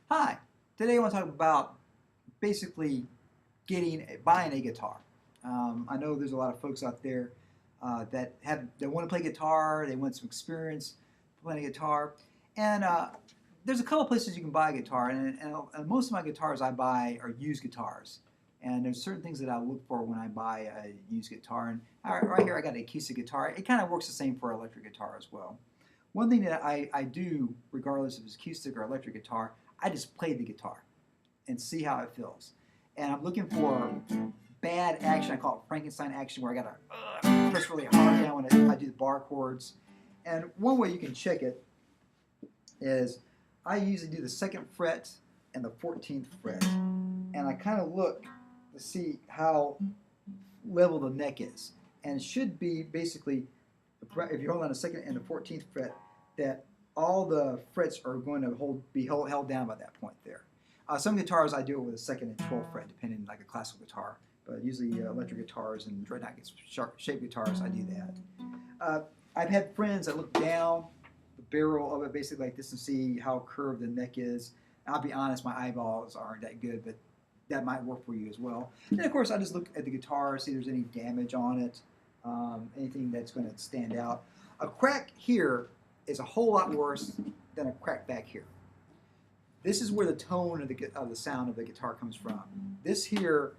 Hi, today I want to talk about basically buying a guitar. I know there's a lot of folks out there that want to play guitar. They want some experience playing a guitar, and there's a couple places you can buy a guitar. And most of my guitars I buy are used guitars. And there's certain things that I look for when I buy a used guitar. And right here I got an acoustic guitar. It kind of works the same for electric guitar as well. One thing that I do, regardless if it's acoustic or electric guitar, I just play the guitar and see how it feels. And I'm looking for bad action. I call it Frankenstein action, where I gotta press really hard down when I do the bar chords. And one way you can check it is I usually do the second fret and the 14th fret, and I kind of look to see how level the neck is. And it should be basically, if you're holding on the second and the 14th fret, that all the frets are going to be held down by that point there. Some guitars I do it with a second and 12th fret, depending like a classical guitar. But usually electric guitars and dreadnought shaped guitars, I do that. I've had friends that look down the barrel of it basically like this and see how curved the neck is. I'll be honest, my eyeballs aren't that good, but that might work for you as well. And of course, I just look at the guitar, see if there's any damage on it, anything that's going to stand out. A crack here is a whole lot worse than a crack back here. This is where the tone of the sound of the guitar comes from. This here,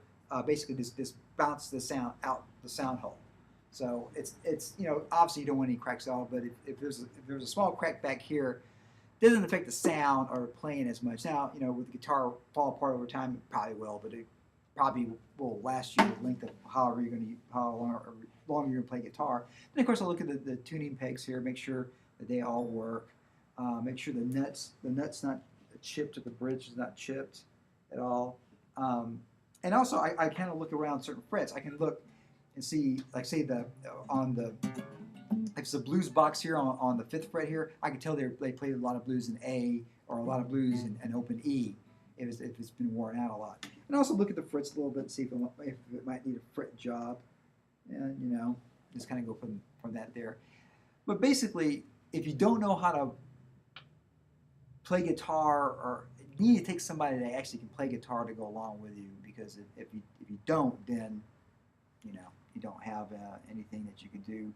basically, this bounces the sound out the sound hole. So it's obviously you don't want any cracks at all. But if there's a small crack back here, it doesn't affect the sound or playing as much. Now with the guitar fall apart over time, it probably will, but it probably will last you the length of how long you're gonna play guitar. Then of course I'll look at the tuning pegs here, make sure that they all work. Make sure the nut's not chipped, or the bridge is not chipped at all. And also I kind of look around certain frets. I can look and see, like say if it's a blues box here on the 5th fret here, I can tell they played a lot of blues in A or a lot of blues in open E if it's been worn out a lot. And also look at the frets a little bit and see if it might need a fret job. And just kind of go from that there. But basically, if you don't know how to play guitar, or you need to take somebody that actually can play guitar to go along with you, because if you don't, then you don't have anything that you can do,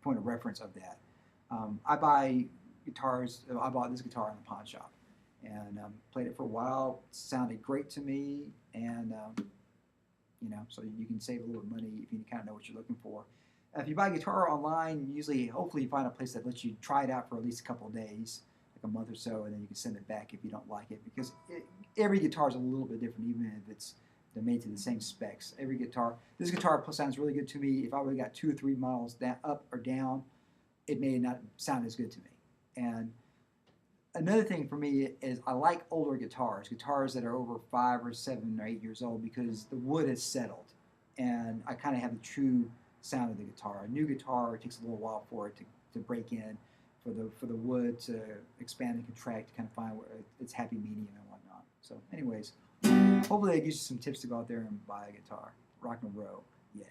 point of reference of that. I buy guitars. I bought this guitar in the pawn shop and played it for a while. It sounded great to me, and so you can save a little bit of money if you kind of know what you're looking for. If you buy a guitar online, hopefully you find a place that lets you try it out for at least a couple of days, like a month or so, and then you can send it back if you don't like it, because every guitar is a little bit different, even if they're made to the same specs. This guitar sounds really good to me. If I would have got 2 or 3 models up or down, it may not sound as good to me. And another thing for me is I like older guitars that are over 5 or 7 or 8 years old, because the wood has settled, and I kind of have the true sound of the guitar. A new guitar, it takes a little while for it to break in, for the wood to expand and contract, to kind of find where its happy medium and whatnot. So anyways, hopefully that gives you some tips to go out there and buy a guitar. Rock and roll, yeah.